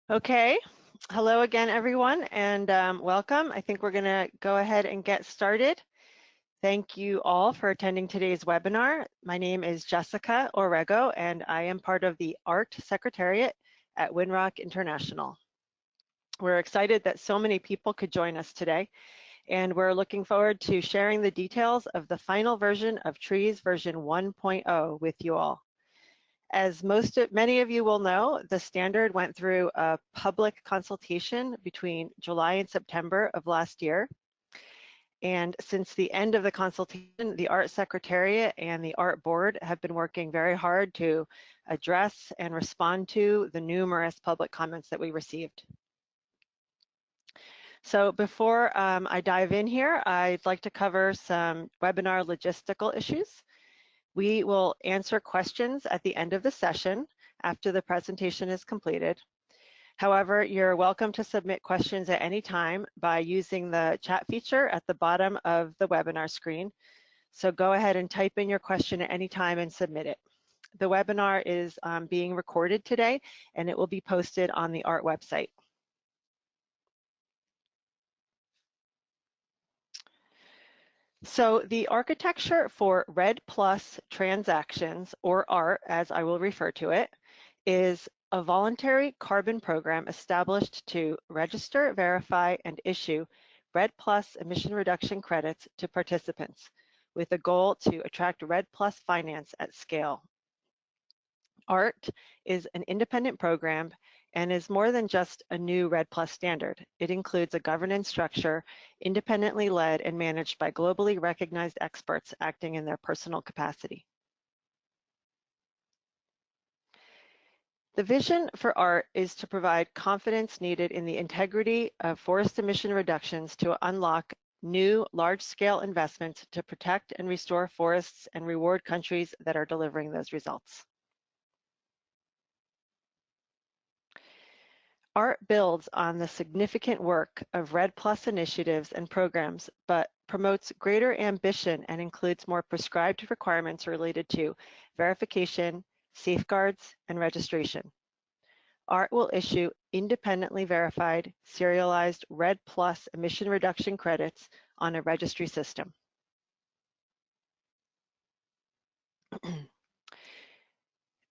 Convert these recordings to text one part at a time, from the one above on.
Okay, hello again, everyone, and welcome. I think we're going to go ahead and get started. Thank you all for attending today's webinar. My name is Jessica Orrego, and I am part of the Art Secretariat at Winrock International. We're excited that so many people could join us today, and we're looking forward to sharing the details of the final version of TREES version 1.0 with you all. As many of you will know, the standard went through a public consultation between July and September of last year. And since the end of the consultation, the Art Secretariat and the Art Board have been working very hard to address and respond to the numerous public comments that we received. So before I dive in here, I'd like to cover some webinar logistical issues. We will answer questions at the end of the session after the presentation is completed. However, you're welcome to submit questions at any time by using the chat feature at the bottom of the webinar screen. So go ahead and type in your question at any time and submit it. The webinar is being recorded today, and it will be posted on the ART website. So the architecture for REDD+ transactions, or ART as I will refer to it, is a voluntary carbon program established to register, verify, and issue REDD+ emission reduction credits to participants with a goal to attract REDD+ finance at scale. ART is an independent program and is more than just a new REDD+ standard. It includes a governance structure independently led and managed by globally recognized experts acting in their personal capacity. The vision for ART is to provide confidence needed in the integrity of forest emission reductions to unlock new large-scale investments to protect and restore forests and reward countries that are delivering those results. ART builds on the significant work of REDD+ initiatives and programs, but promotes greater ambition and includes more prescribed requirements related to verification, safeguards, and registration. ART will issue independently verified, serialized REDD+ emission reduction credits on a registry system.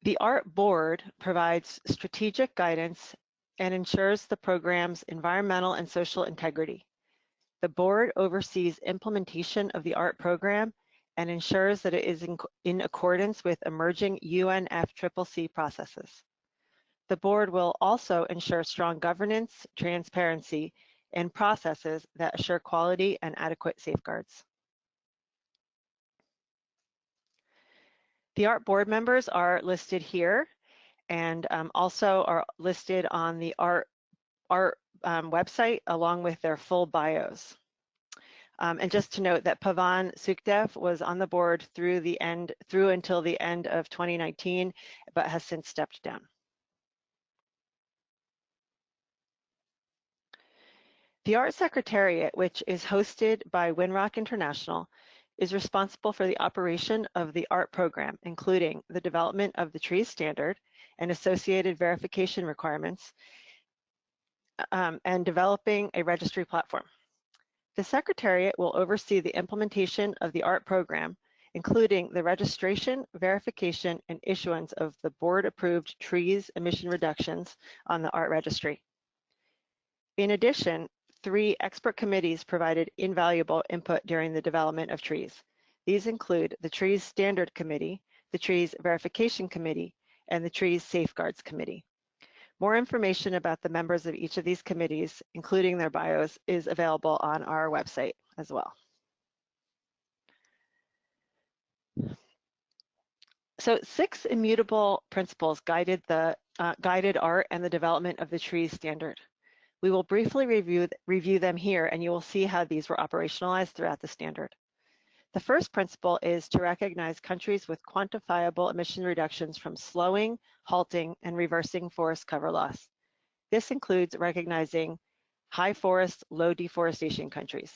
The ART Board provides strategic guidance and ensures the program's environmental and social integrity. The board oversees implementation of the ART program and ensures that it is in accordance with emerging UNFCCC processes. The board will also ensure strong governance, transparency, and processes that assure quality and adequate safeguards. the ART board members are listed here and also are listed on the ART website along with their full bios. And just to note that Pavan Sukhdev was on the board through until the end of 2019, but has since stepped down. The ART Secretariat, which is hosted by Winrock International, is responsible for the operation of the ART program, including the development of the TREES standard and associated verification requirements, and developing a registry platform. The Secretariat will oversee the implementation of the ART program, including the registration, verification, and issuance of the board-approved TREES emission reductions on the ART registry. In addition, 3 expert committees provided invaluable input during the development of TREES. These include the TREES Standard Committee, the TREES Verification Committee, and the TREES Safeguards Committee. More information about the members of each of these committees, including their bios, is available on our website as well. So 6 immutable principles guided ART and the development of the TREES standard. We will briefly review them here, and you will see how these were operationalized throughout the standard. The first principle is to recognize countries with quantifiable emission reductions from slowing, halting, and reversing forest cover loss. This includes recognizing high forest, low deforestation countries.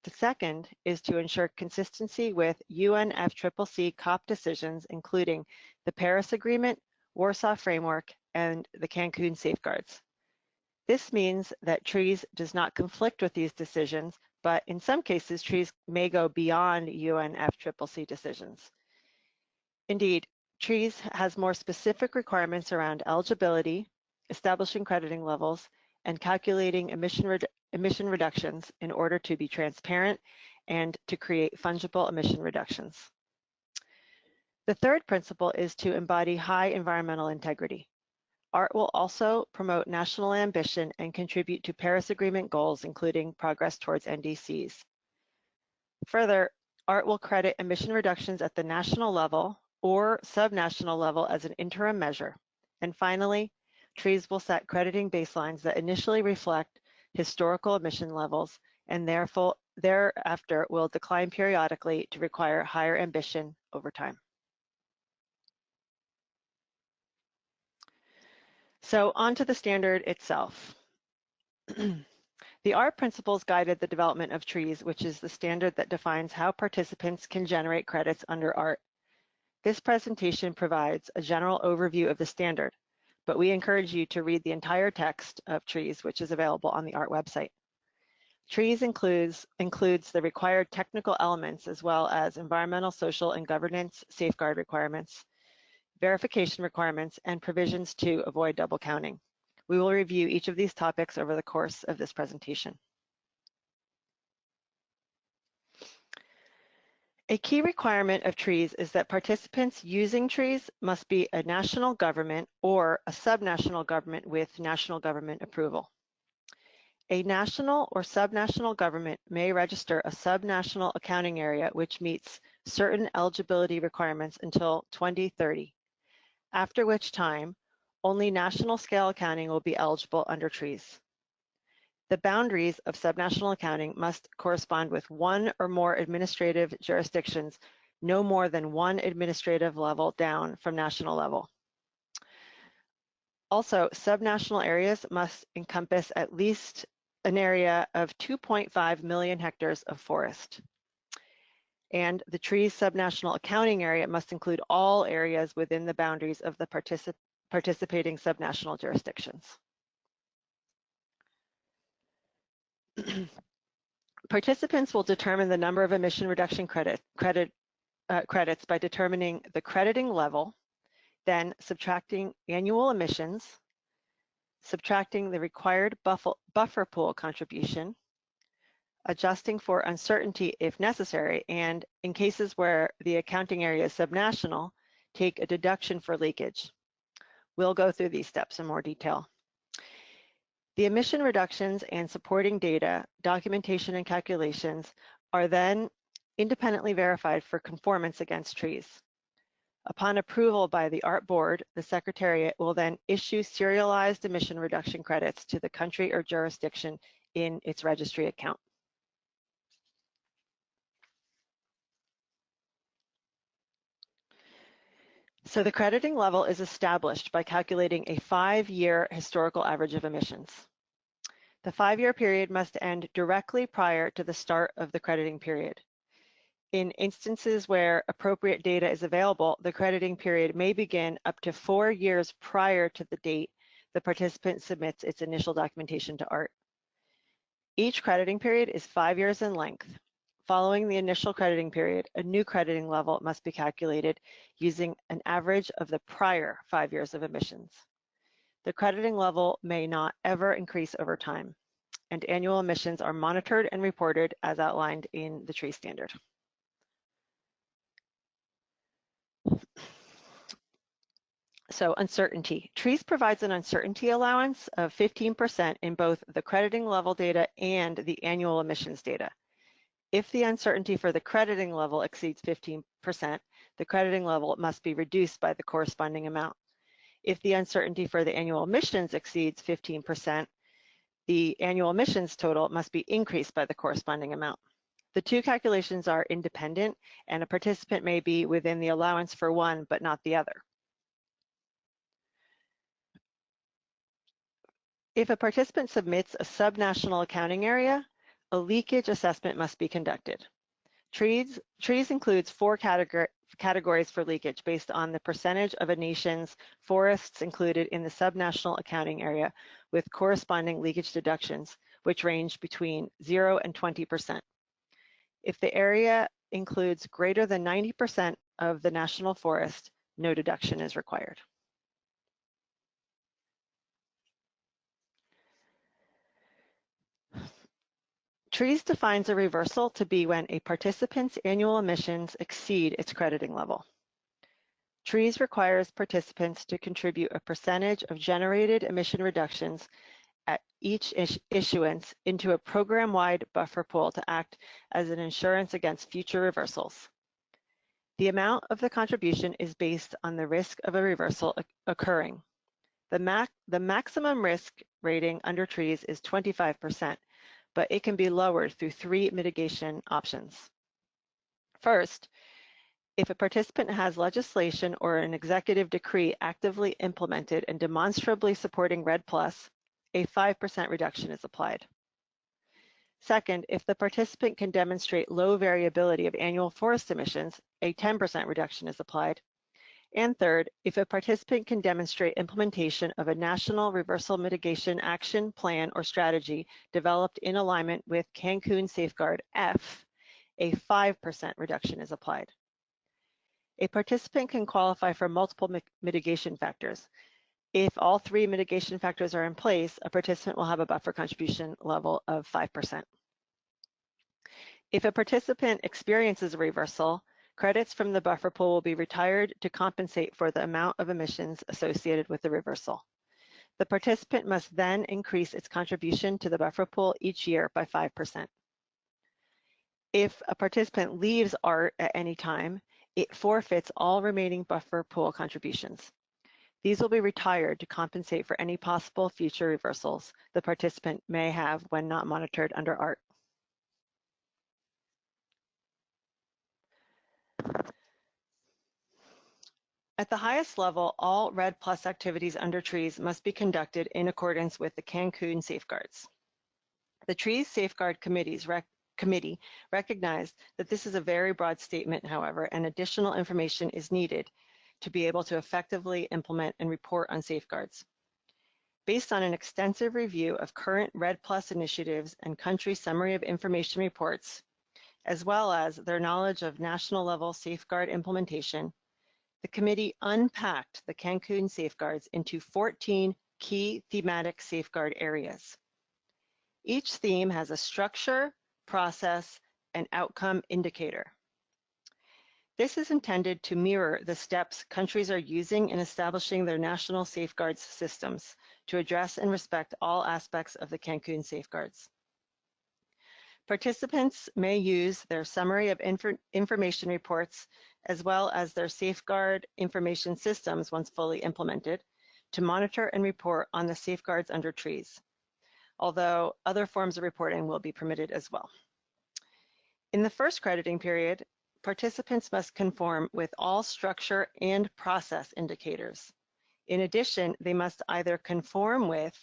The second is to ensure consistency with UNFCCC COP decisions, including the Paris Agreement, Warsaw Framework, and the Cancun Safeguards. This means that trees does not conflict with these decisions, but in some cases, trees may go beyond UNFCCC decisions. Indeed, trees has more specific requirements around eligibility, establishing crediting levels, and calculating emission reductions in order to be transparent and to create fungible emission reductions. The third principle is to embody high environmental integrity. Art will also promote national ambition and contribute to Paris Agreement goals, including progress towards NDCs. Further, art will credit emission reductions at the national level or subnational level as an interim measure. And finally, trees will set crediting baselines that initially reflect historical emission levels and therefore thereafter will decline periodically to require higher ambition over time. So on to the standard itself. The art principles guided the development of trees, which is the standard that defines how participants can generate credits under art. This presentation provides a general overview of the standard, but we encourage you to read the entire text of trees, which is available on the art website. Trees includes the required technical elements as well as environmental, social, and governance safeguard requirements, verification requirements, and provisions to avoid double counting. We will review each of these topics over the course of this presentation. A key requirement of trees is that participants using trees must be a national government or a subnational government with national government approval. A national or subnational government may register a subnational accounting area which meets certain eligibility requirements until 2030, after which time only national scale accounting will be eligible under trees. The boundaries of subnational accounting must correspond with one or more administrative jurisdictions, no more than one administrative level down from national level. Also, subnational areas must encompass at least an area of 2.5 million hectares of forest. And the tree's subnational accounting area must include all areas within the boundaries of the participating subnational jurisdictions. Participants will determine the number of emission reduction credits by determining the crediting level, then subtracting annual emissions, subtracting the required buffer pool contribution, adjusting for uncertainty if necessary, and in cases where the accounting area is subnational, take a deduction for leakage. We'll go through these steps in more detail. The emission reductions and supporting data, documentation and calculations are then independently verified for conformance against trees. Upon approval by the ART Board, the Secretariat will then issue serialized emission reduction credits to the country or jurisdiction in its registry account. So the crediting level is established by calculating a 5-year historical average of emissions. The 5-year period must end directly prior to the start of the crediting period. In instances where appropriate data is available, the crediting period may begin up to 4 years prior to the date the participant submits its initial documentation to ART. Each crediting period is 5 years in length. Following the initial crediting period, a new crediting level must be calculated using an average of the prior 5 years of emissions. The crediting level may not ever increase over time, and annual emissions are monitored and reported as outlined in the tree standard. So uncertainty. Trees provides an uncertainty allowance of 15% in both the crediting level data and the annual emissions data. If the uncertainty for the crediting level exceeds 15%, the crediting level must be reduced by the corresponding amount. If the uncertainty for the annual emissions exceeds 15%, the annual emissions total must be increased by the corresponding amount. The two calculations are independent, and a participant may be within the allowance for one but not the other. If a participant submits a subnational accounting area, a leakage assessment must be conducted. Trees includes four categories for leakage based on the percentage of a nation's forests included in the subnational accounting area with corresponding leakage deductions, which range between 0 and 20%. If the area includes greater than 90% of the national forest, no deduction is required. Trees defines a reversal to be when a participant's annual emissions exceed its crediting level. Trees requires participants to contribute a percentage of generated emission reductions at each issuance into a program-wide buffer pool to act as an insurance against future reversals. The amount of the contribution is based on the risk of a reversal occurring. The maximum risk rating under trees is 25%, but it can be lowered through 3 mitigation options. First, if a participant has legislation or an executive decree actively implemented and demonstrably supporting REDD+, a 5% reduction is applied. Second, if the participant can demonstrate low variability of annual forest emissions, a 10% reduction is applied. And third, if a participant can demonstrate implementation of a national reversal mitigation action plan or strategy developed in alignment with Cancun Safeguard F, a 5% reduction is applied. A participant can qualify for multiple mitigation factors. If all 3 mitigation factors are in place, a participant will have a buffer contribution level of 5%. If a participant experiences a reversal, credits from the buffer pool will be retired to compensate for the amount of emissions associated with the reversal. The participant must then increase its contribution to the buffer pool each year by 5%. If a participant leaves ART at any time, it forfeits all remaining buffer pool contributions. These will be retired to compensate for any possible future reversals the participant may have when not monitored under ART. At the highest level, all REDD+ activities under trees must be conducted in accordance with the Cancun Safeguards. The Trees Safeguard Committee recognized that this is a very broad statement, however, and additional information is needed to be able to effectively implement and report on safeguards. Based on an extensive review of current REDD+ initiatives and country summary of information reports, as well as their knowledge of national level safeguard implementation, the committee unpacked the Cancun safeguards into 14 key thematic safeguard areas. Each theme has a structure, process, and outcome indicator. This is intended to mirror the steps countries are using in establishing their national safeguards systems to address and respect all aspects of the Cancun safeguards. Participants may use their summary of information reports as well as their safeguard information systems once fully implemented to monitor and report on the safeguards under trees, although other forms of reporting will be permitted as well. In the first crediting period, participants must conform with all structure and process indicators. In addition, they must either conform with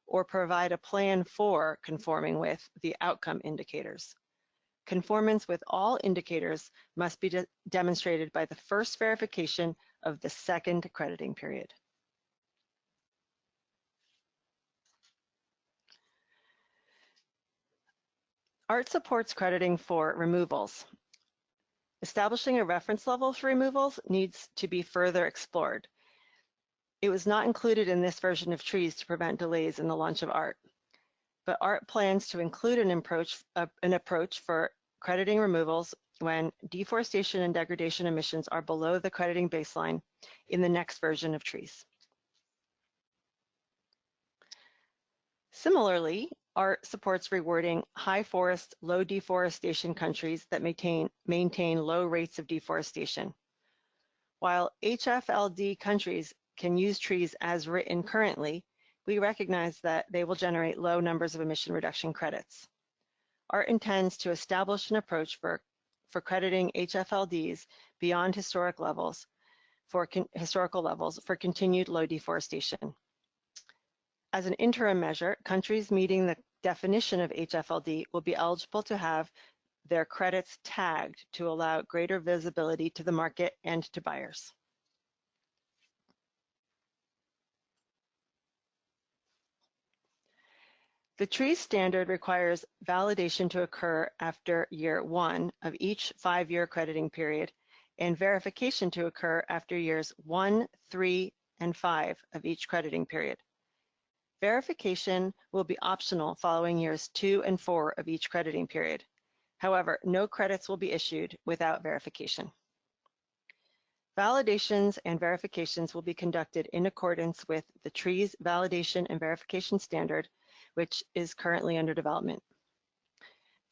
or provide a plan for conforming with the outcome indicators. Conformance with all indicators must be demonstrated by the first verification of the second crediting period. ART supports crediting for removals. Establishing a reference level for removals needs to be further explored. It was not included in this version of trees to prevent delays in the launch of ART, but ART plans to include an approach for crediting removals when deforestation and degradation emissions are below the crediting baseline in the next version of trees. Similarly, ART supports rewarding high forest, low deforestation countries that maintain low rates of deforestation. While HFLD countries can use trees as written currently, we recognize that they will generate low numbers of emission reduction credits. ART intends to establish an approach for crediting HFLDs beyond historical levels for continued low deforestation. As an interim measure, countries meeting the definition of HFLD will be eligible to have their credits tagged to allow greater visibility to the market and to buyers. The TREES standard requires validation to occur after year 1 of each 5-year crediting period and verification to occur after years 1, 3, and 5 of each crediting period. Verification will be optional following years 2 and 4 of each crediting period. However, no credits will be issued without verification. Validations and verifications will be conducted in accordance with the TREES Validation and Verification Standard, which is currently under development.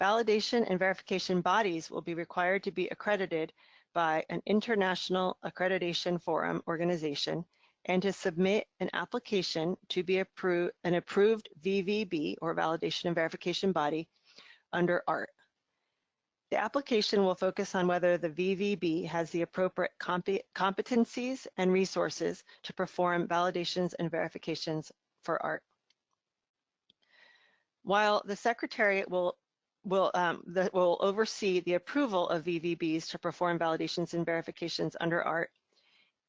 Validation and verification bodies will be required to be accredited by an international accreditation forum organization and to submit an application to be an approved VVB, or Validation and Verification Body, under ART. The application will focus on whether the VVB has the appropriate competencies and resources to perform validations and verifications for ART. While the Secretariat will oversee the approval of VVBs to perform validations and verifications under ART,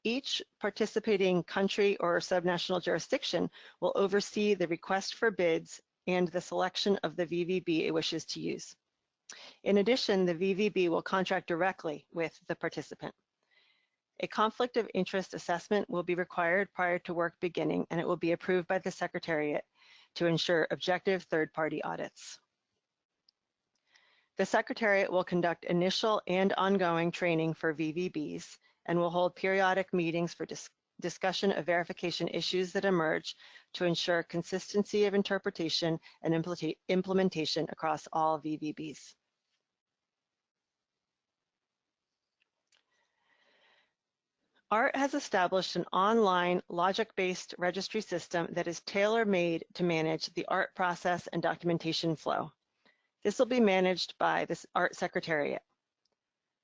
each participating country or subnational jurisdiction will oversee the request for bids and the selection of the VVB it wishes to use. In addition, the VVB will contract directly with the participant. A conflict of interest assessment will be required prior to work beginning, and it will be approved by the Secretariat to ensure objective third-party audits. The Secretariat will conduct initial and ongoing training for VVBs and will hold periodic meetings for discussion of verification issues that emerge to ensure consistency of interpretation and implementation across all VVBs. ART has established an online logic-based registry system that is tailor-made to manage the ART process and documentation flow. This will be managed by the ART Secretariat.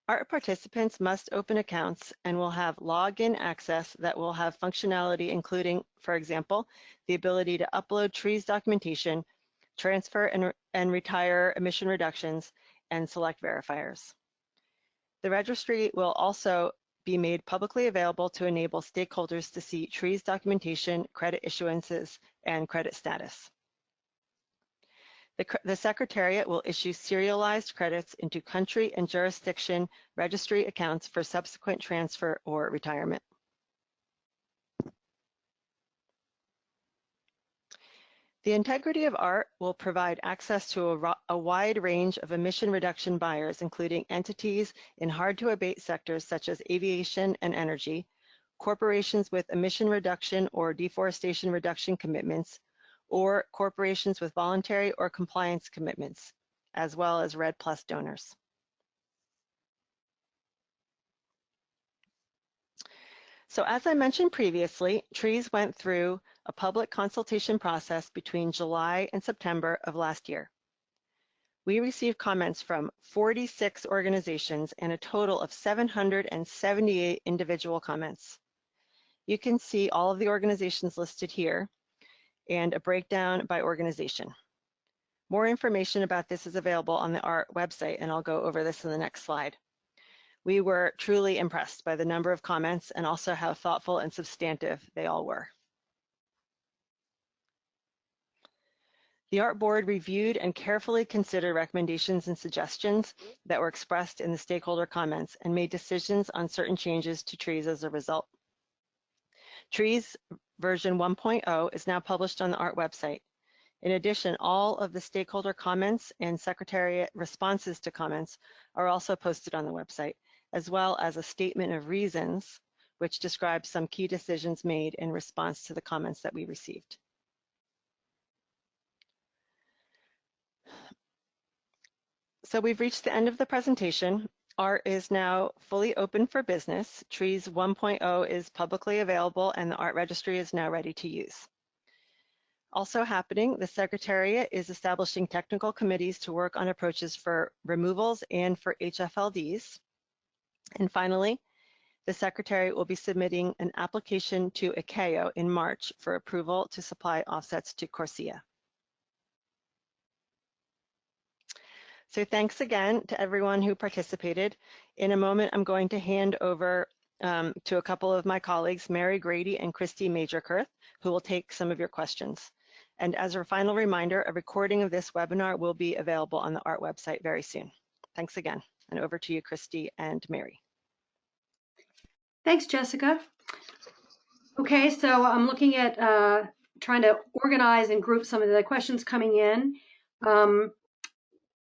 ART participants must open accounts and will have login access that will have functionality including, for example, the ability to upload TREES documentation, transfer and retire emission reductions, and select verifiers. The registry will also be made publicly available to enable stakeholders to see TREES documentation, credit issuances, and credit status. The Secretariat will issue serialized credits into country and jurisdiction registry accounts for subsequent transfer or retirement. The integrity of ART will provide access to a wide range of emission reduction buyers, including entities in hard-to-abate sectors such as aviation and energy, corporations with emission reduction or deforestation reduction commitments, or corporations with voluntary or compliance commitments, as well as REDD+ donors. So as I mentioned previously, TREES went through a public consultation process between July and September of last year. We received comments from 46 organizations and a total of 778 individual comments. You can see all of the organizations listed here and a breakdown by organization. More information about this is available on the ART website, and I'll go over this in the next slide. We were truly impressed by the number of comments and also how thoughtful and substantive they all were. The ART Board reviewed and carefully considered recommendations and suggestions that were expressed in the stakeholder comments and made decisions on certain changes to TREES as a result. TREES version 1.0 is now published on the ART website. In addition, all of the stakeholder comments and Secretariat responses to comments are also posted on the website, as well as a statement of reasons, which describes some key decisions made in response to the comments that we received. So we've reached the end of the presentation. ART is now fully open for business. TREES 1.0 is publicly available and the ART registry is now ready to use. Also happening, the Secretariat is establishing technical committees to work on approaches for removals and for HFLDs. And finally, the Secretariat will be submitting an application to ICAO in March for approval to supply offsets to CORSIA. So thanks again to everyone who participated. In a moment, I'm going to hand over to a couple of my colleagues, Mary Grady and Christy Majorkirth, who will take some of your questions. And as a final reminder, a recording of this webinar will be available on the ART website very soon. Thanks again. And over to you, Christy and Mary. Thanks, Jessica. Okay, so I'm looking at trying to organize and group some of the questions coming in.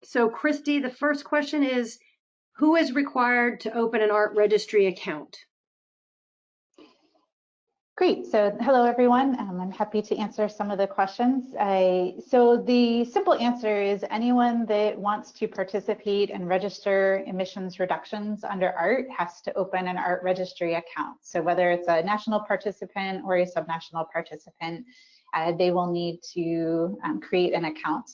So Christy, the first question is, who is required to open an ART registry account? Great. So hello, everyone. I'm happy to answer some of the questions. So the simple answer is anyone that wants to participate and register emissions reductions under ART has to open an ART registry account. So whether it's a national participant or a subnational participant, they will need to create an account.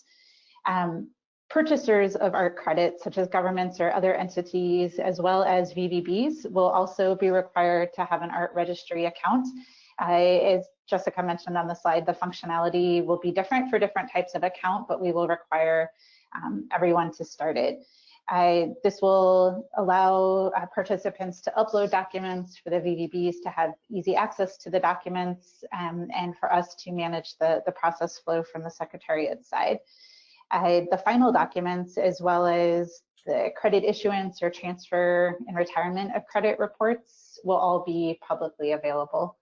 Purchasers of ART credits, such as governments or other entities, as well as VVBs, will also be required to have an ART registry account. As Jessica mentioned on the slide, the functionality will be different for different types of account, but we will require everyone to start it. This will allow participants to upload documents, for the VVBs to have easy access to the documents, and for us to manage the process flow from the Secretariat side. The final documents, as well as the credit issuance or transfer and retirement of credit reports, will all be publicly available.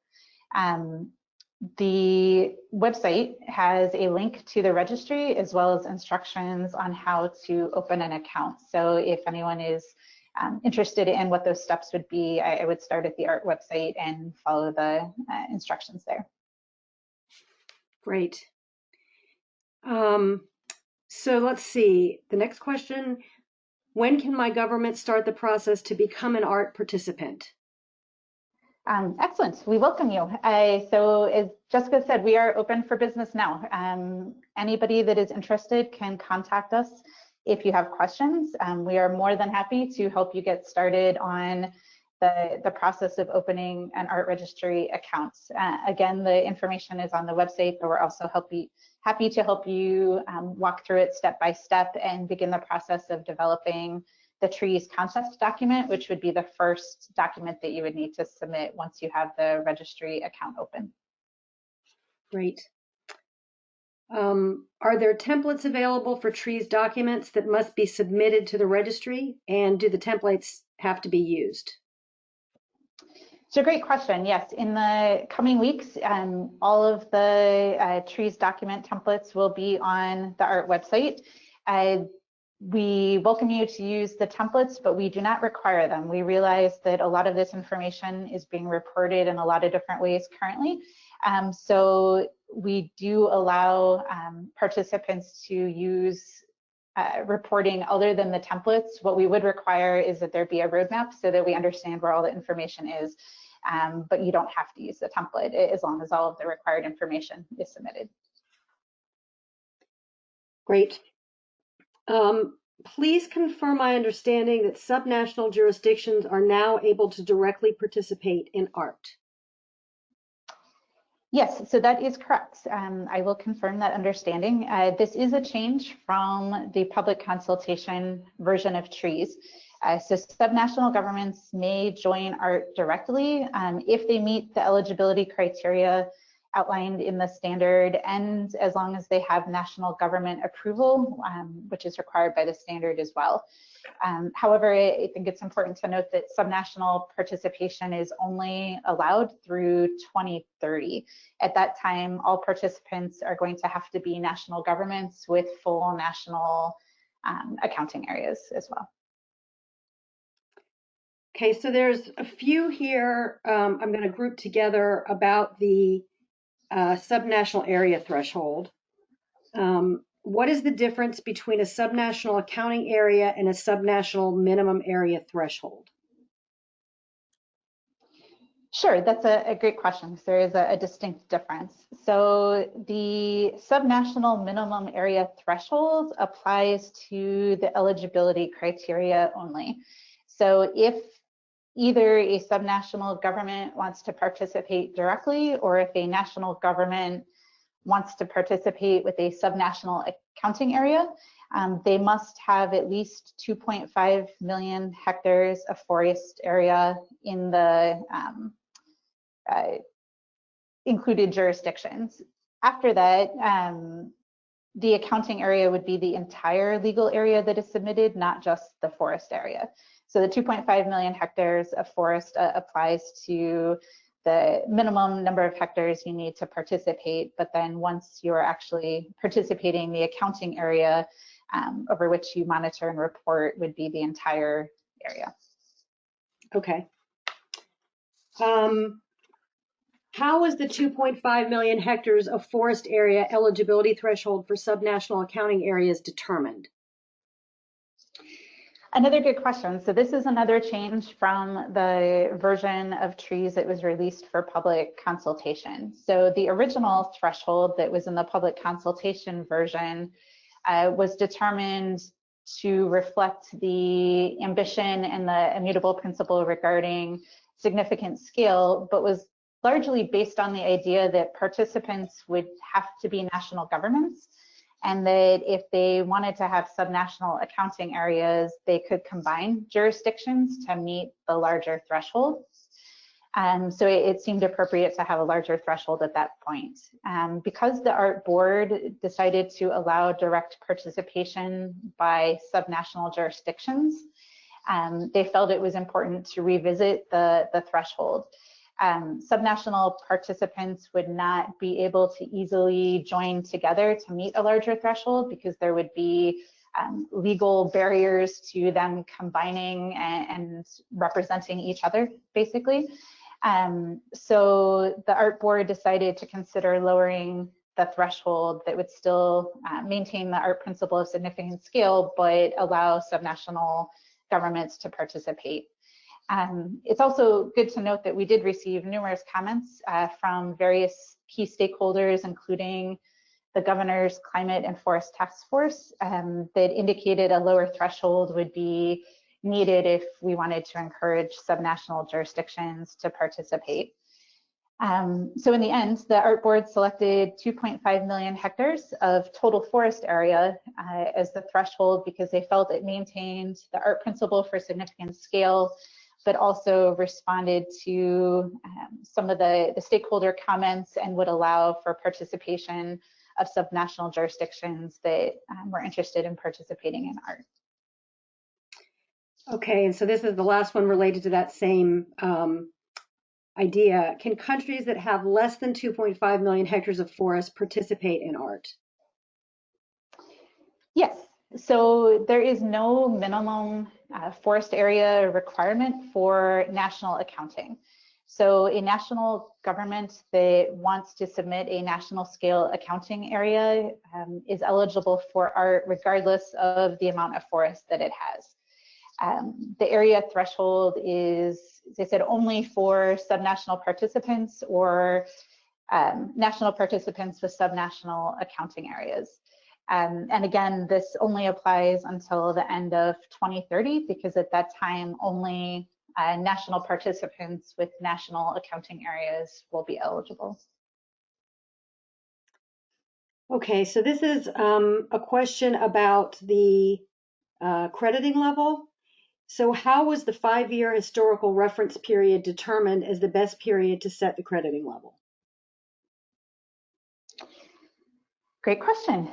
The website has a link to the registry as well as instructions on how to open an account. So if anyone is interested in what those steps would be, I would start at the ART website and follow the instructions there. Great. So let's see, the next question, when can my government start the process to become an ART participant? Excellent, we welcome you. So as Jessica said, we are open for business now. Anybody that is interested can contact us if you have questions. We are more than happy to help you get started on the process of opening an ART registry account. Again, the information is on the website, but we're also happy to help you walk through it step by step and begin the process of developing the trees concept document, which would be the first document that you would need to submit once you have the registry account open. Great. Are there templates available for trees documents that must be submitted to the registry, and do the templates have to be used? It's a great question. Yes, in the coming weeks, all of the trees document templates will be on the ART website. We welcome you to use the templates, but we do not require them. We realize that a lot of this information is being reported in a lot of different ways currently. So we do allow participants to use reporting other than the templates. What we would require is that there be a roadmap so that we understand where all the information is, but you don't have to use the template as long as all of the required information is submitted. Great. Please confirm my understanding that subnational jurisdictions are now able to directly participate in ART. Yes, so that is correct. I will confirm that understanding. This is a change from the public consultation version of trees. So subnational governments may join ART directly if they meet the eligibility criteria outlined in the standard, and as long as they have national government approval, which is required by the standard as well. However, I think it's important to note that subnational participation is only allowed through 2030. At that time, all participants are going to have to be national governments with full national accounting areas as well. Okay, so there's a few here I'm going to group together about the subnational area threshold. What is the difference between a subnational accounting area and a subnational minimum area threshold? Sure, that's a great question. There is a distinct difference. So the subnational minimum area threshold applies to the eligibility criteria only. So if either a subnational government wants to participate directly, or if a national government wants to participate with a subnational accounting area, They must have at least 2.5 million hectares of forest area in the included jurisdictions. After that, the accounting area would be the entire legal area that is submitted, not just the forest area. So the 2.5 million hectares of forest applies to the minimum number of hectares you need to participate, but then once you're actually participating, the accounting area over which you monitor and report would be the entire area. Okay. How is the 2.5 million hectares of forest area eligibility threshold for subnational accounting areas determined? Another good question. So this is another change from the version of trees that was released for public consultation. So the original threshold that was in the public consultation version was determined to reflect the ambition and the immutable principle regarding significant scale, but was largely based on the idea that participants would have to be national governments, and that if they wanted to have subnational accounting areas, they could combine jurisdictions to meet the larger threshold. So it seemed appropriate to have a larger threshold at that point. Because the Art Board decided to allow direct participation by subnational jurisdictions, they felt it was important to revisit the threshold. Subnational participants would not be able to easily join together to meet a larger threshold because there would be legal barriers to them combining and representing each other, basically. So the Art Board decided to consider lowering the threshold that would still maintain the art principle of significant scale, but allow subnational governments to participate. It's also good to note that we did receive numerous comments from various key stakeholders, including the Governor's Climate and Forest Task Force, that indicated a lower threshold would be needed if we wanted to encourage subnational jurisdictions to participate. So in the end, the Art Board selected 2.5 million hectares of total forest area as the threshold because they felt it maintained the art principle for significant scale, but also responded to some of the stakeholder comments and would allow for participation of subnational jurisdictions that were interested in participating in art. Okay, and so this is the last one related to that same idea. Can countries that have less than 2.5 million hectares of forest participate in art? Yes, so there is no minimum forest area requirement for national accounting. So a national government that wants to submit a national scale accounting area is eligible for art regardless of the amount of forest that it has. The area threshold is, as I said, only for subnational participants or national participants with subnational accounting areas. And again, this only applies until the end of 2030 because at that time, only national participants with national accounting areas will be eligible. Okay, so this is a question about the crediting level. So how was the 5-year historical reference period determined as the best period to set the crediting level? Great question.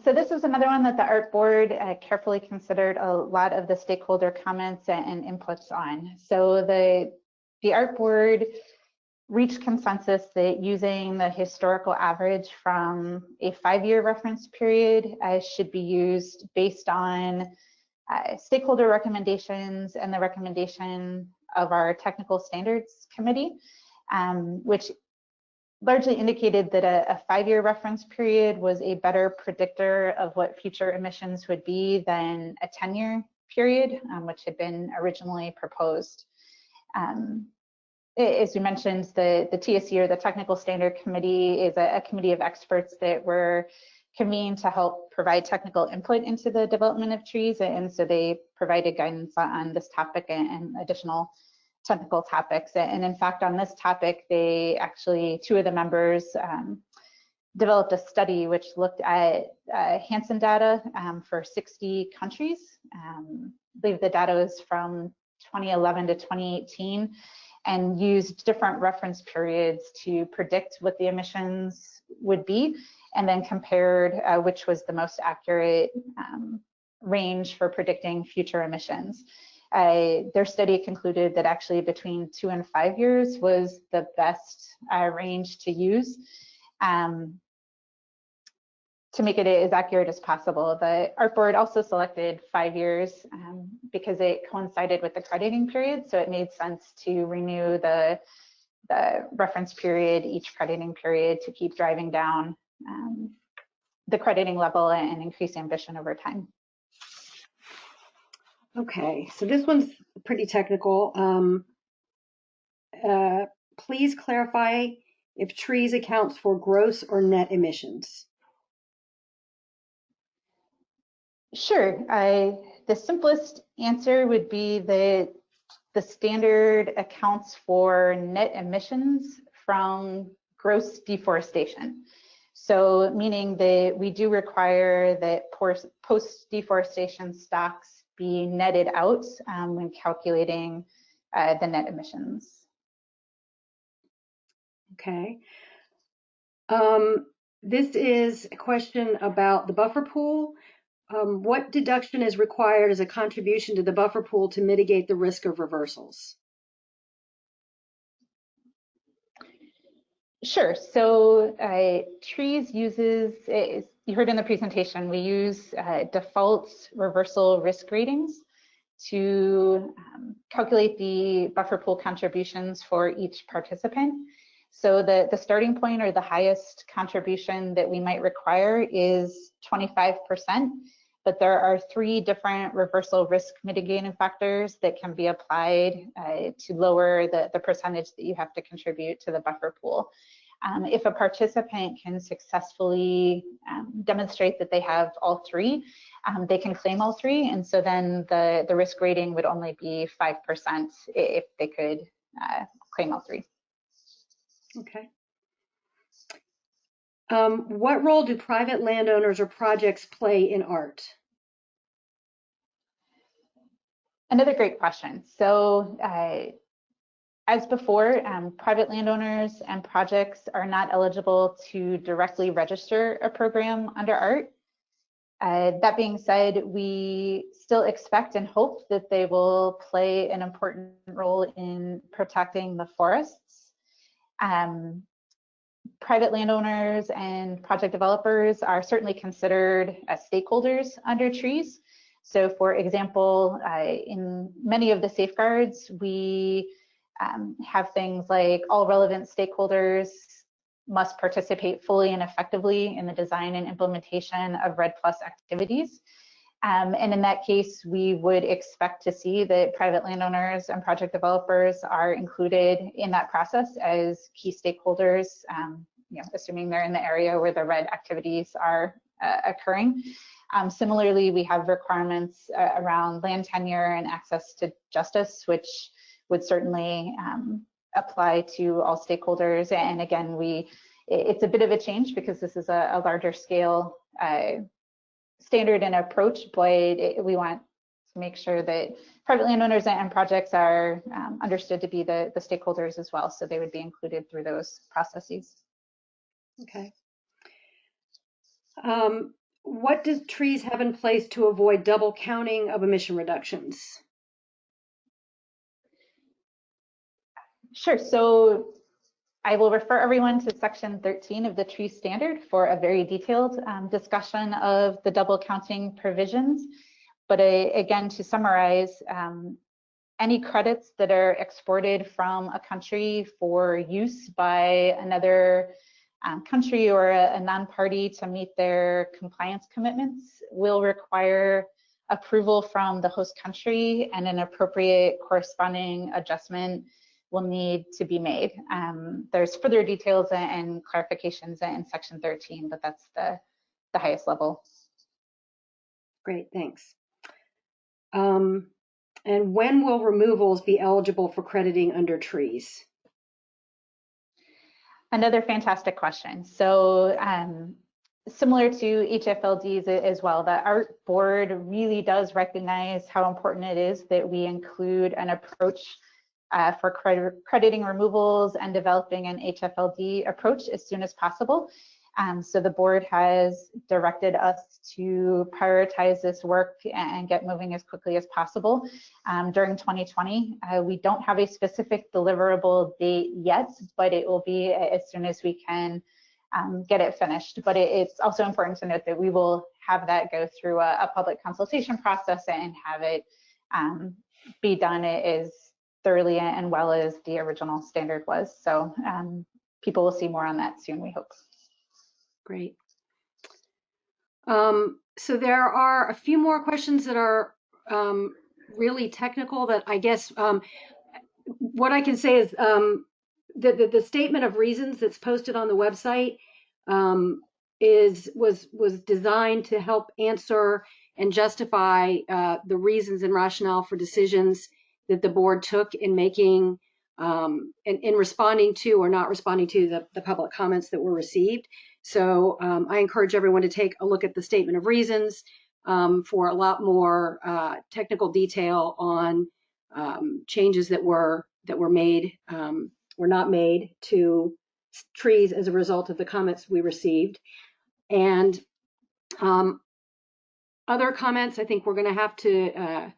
So this is another one that the Art Board carefully considered a lot of the stakeholder comments and inputs on. So the Art Board reached consensus that using the historical average from a 5-year reference period should be used based on stakeholder recommendations and the recommendation of our Technical Standards Committee, which largely indicated that a 5-year reference period was a better predictor of what future emissions would be than a 10-year period, which had been originally proposed. As we mentioned, the TSC, or the Technical Standard Committee, is a committee of experts that were convened to help provide technical input into the development of trees, and so they provided guidance on this topic and additional technical topics. And in fact, on this topic, they actually, 2 of the members developed a study which looked at Hansen data for 60 countries. I believe the data was from 2011 to 2018 and used different reference periods to predict what the emissions would be, and then compared which was the most accurate range for predicting future emissions. Their study concluded that actually between 2 and 5 years was the best range to use to make it as accurate as possible. The ART board also selected 5 years because it coincided with the crediting period, so it made sense to renew the reference period each crediting period to keep driving down the crediting level and increase ambition over time. Okay, so this one's pretty technical. Please clarify if trees accounts for gross or net emissions. Sure. The simplest answer would be that the standard accounts for net emissions from gross deforestation. So meaning that we do require that post-deforestation stocks be netted out when calculating the net emissions. Okay. This is a question about the buffer pool. What deduction is required as a contribution to the buffer pool to mitigate the risk of reversals? Sure. So trees uses, you heard in the presentation, we use default reversal risk ratings to calculate the buffer pool contributions for each participant. So the starting point or the highest contribution that we might require is 25%, but there are 3 different reversal risk mitigating factors that can be applied to lower the percentage that you have to contribute to the buffer pool. If a participant can successfully demonstrate that they have all 3, they can claim all 3, and so then the risk rating would only be 5% if they could claim all 3. Okay. What role do private landowners or projects play in ART? Another great question. So as before, private landowners and projects are not eligible to directly register a program under ART. That being said, we still expect and hope that they will play an important role in protecting the forests. Private landowners and project developers are certainly considered as stakeholders under trees. So for example, in many of the safeguards, we have things like all relevant stakeholders must participate fully and effectively in the design and implementation of REDD+ activities. And in that case, we would expect to see that private landowners and project developers are included in that process as key stakeholders, assuming they're in the area where the REDD activities are occurring. Similarly, we have requirements around land tenure and access to justice, which would certainly apply to all stakeholders. And again, it's a bit of a change because this is a larger scale standard and approach, but we want to make sure that private landowners and projects are understood to be the stakeholders as well, so they would be included through those processes. Okay. What does trees have in place to avoid double counting of emission reductions? Sure. So I will refer everyone to section 13 of the tree standard for a very detailed discussion of the double counting provisions. But again, to summarize, any credits that are exported from a country for use by another country or a non-party to meet their compliance commitments will require approval from the host country, and an appropriate corresponding adjustment will need to be made. There's further details and clarifications in section 13, but that's the highest level. Great, thanks. And when will removals be eligible for crediting under trees? Another fantastic question. So similar to HFLDs as well, the ART board really does recognize how important it is that we include an approach for crediting removals and developing an HFLD approach as soon as possible. So the board has directed us to prioritize this work and get moving as quickly as possible during 2020. We don't have a specific deliverable date yet, but it will be as soon as we can get it finished. But it's also important to note that we will have that go through a public consultation process and have it be done as thoroughly and well as the original standard was. So people will see more on that soon, we hope. Great. So there are a few more questions that are really technical that I guess what I can say is the statement of reasons that's posted on the website was designed to help answer and justify the reasons and rationale for decisions that the board took in making in responding to or not responding to the public comments that were received. So I encourage everyone to take a look at the statement of reasons for a lot more technical detail on changes that were made or not made to trees as a result of the comments we received. And other comments I think we're going to have to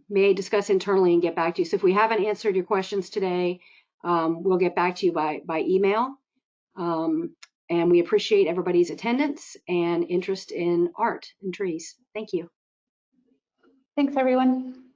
may discuss internally and get back to you. So if we haven't answered your questions today, we'll get back to you by email. And we appreciate everybody's attendance and interest in art and trees. Thank you. Thanks, everyone.